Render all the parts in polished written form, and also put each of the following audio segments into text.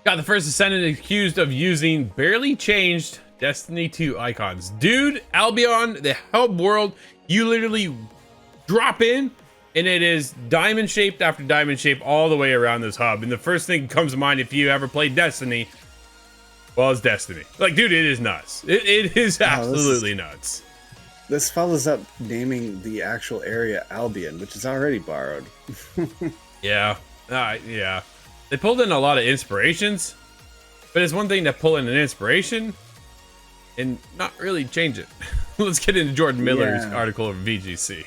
Got the First Descendant accused of using barely changed Destiny 2 icons. Dude, Albion, the hub world, you literally drop in and it is diamond shaped after diamond shape all the way around this hub. And the first thing that comes to mind if you ever played Destiny, well, it's Destiny. Like, dude, it is nuts. It is absolutely nuts. This follows up naming the actual area Albion, which is already borrowed. Yeah. Yeah. They pulled in a lot of inspirations, but it's one thing to pull in an inspiration and not really change it. Let's get into Jordan Miller's article of VGC.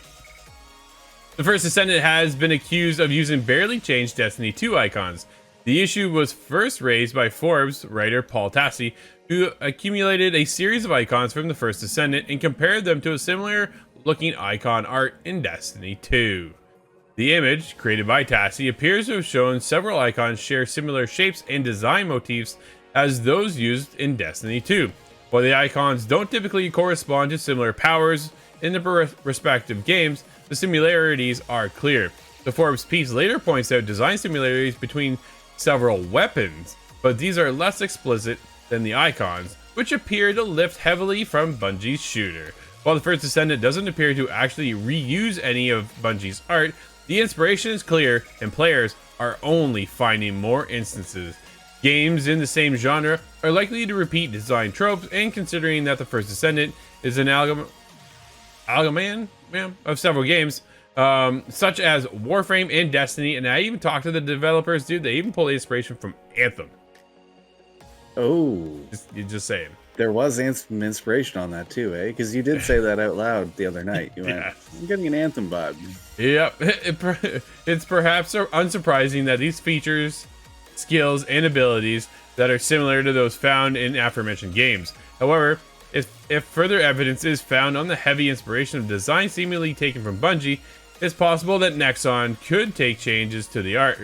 The First Descendant has been accused of using barely changed Destiny 2 icons. The issue was first raised by Forbes writer Paul Tassi, who accumulated a series of icons from the First Descendant and compared them to a similar looking icon art in Destiny 2. The image, created by Tassi, appears to have shown several icons share similar shapes and design motifs as those used in Destiny 2. While the icons don't typically correspond to similar powers in the respective games, the similarities are clear. The Forbes piece later points out design similarities between several weapons, but these are less explicit than the icons, which appear to lift heavily from Bungie's shooter. While the First Descendant doesn't appear to actually reuse any of Bungie's art, the inspiration is clear and players are only finding more instances. Games in the same genre are likely to repeat design tropes, and considering that the First Descendant is an amalgam of several games, such as Warframe and Destiny, and I even talked to the developers, dude, they even pulled inspiration from Anthem. Oh. You're just saying. There was some inspiration on that too, eh? Because you did say that out loud the other night. You went, I'm getting an Anthem vibe. Yep. It's perhaps unsurprising that these features, skills, and abilities that are similar to those found in aforementioned games. However, if further evidence is found on the heavy inspiration of design seemingly taken from Bungie, it's possible that Nexon could make changes to the art.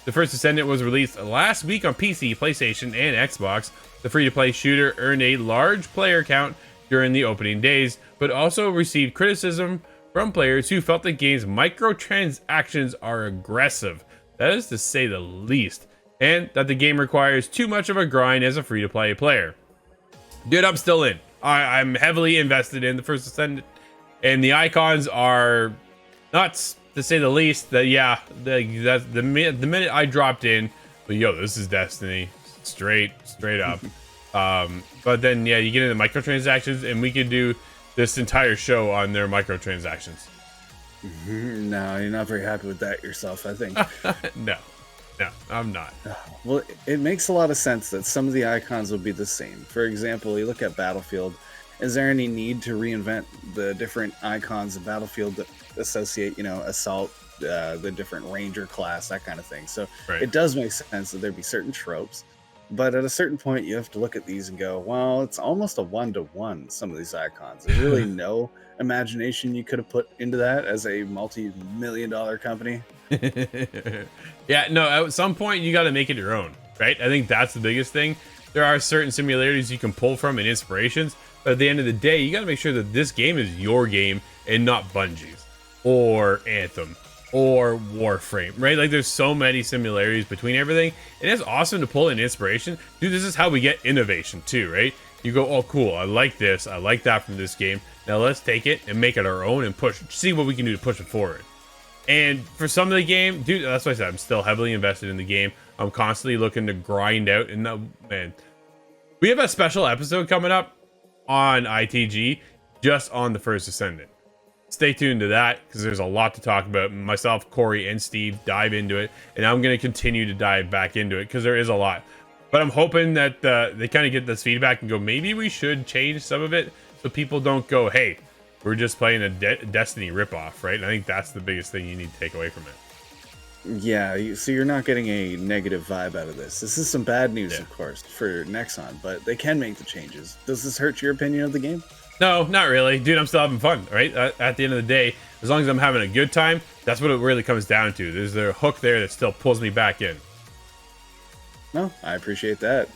The First Descendant was released last week on PC, PlayStation, and Xbox. The free-to-play shooter earned a large player count during the opening days, but also received criticism from players who felt the game's microtransactions are aggressive, that is to say the least, and that the game requires too much of a grind as a free-to-play player. Dude, I'm still in. I'm heavily invested in the First Descendant, and the icons are nuts, to say the least. The minute I dropped in, but yo, this is Destiny. Straight up. But then you get into microtransactions, and we could do this entire show on their microtransactions. No, you're not very happy with that yourself, I think. No, I'm not. Well, it makes a lot of sense that some of the icons will be the same. For example, you look at Battlefield. Is there any need to reinvent the different icons of Battlefield that associate, assault, the different ranger class, that kind of thing? So It does make sense that there'd be certain tropes. But at a certain point, you have to look at these and go, well, it's almost a one-to-one, some of these icons. There's really no imagination you could have put into that as a multi-million-dollar company. Yeah, no, at some point, you got to make it your own, right? I think that's the biggest thing. There are certain similarities you can pull from and inspirations, but at the end of the day, you got to make sure that this game is your game and not Bungie's or Anthem or Warframe, right? Like, there's so many similarities between everything. It is awesome to pull in inspiration. Dude, this is how we get innovation too, right? You go, oh, cool, I like this, I like that from this game. Now let's take it and make it our own and see what we can do to push it forward. And for some of the game, dude, that's why I said I'm still heavily invested in the game. I'm constantly looking to grind out. And man, we have a special episode coming up on ITG just on the First Descendant. Stay tuned to that because there's a lot to talk about. Myself, Corey, and Steve dive into it, and I'm going to continue to dive back into it because there is a lot. But I'm hoping that they kind of get this feedback and go, maybe we should change some of it so people don't go, hey, we're just playing a Destiny ripoff, right? And I think that's the biggest thing you need to take away from it. Yeah, so you're not getting a negative vibe out of this. This is some bad news, of course, for Nexon, but they can make the changes. Does this hurt your opinion of the game? No, not really. Dude, I'm still having fun, right? At the end of the day, as long as I'm having a good time, that's what it really comes down to. There's a hook there that still pulls me back in. No, I appreciate that.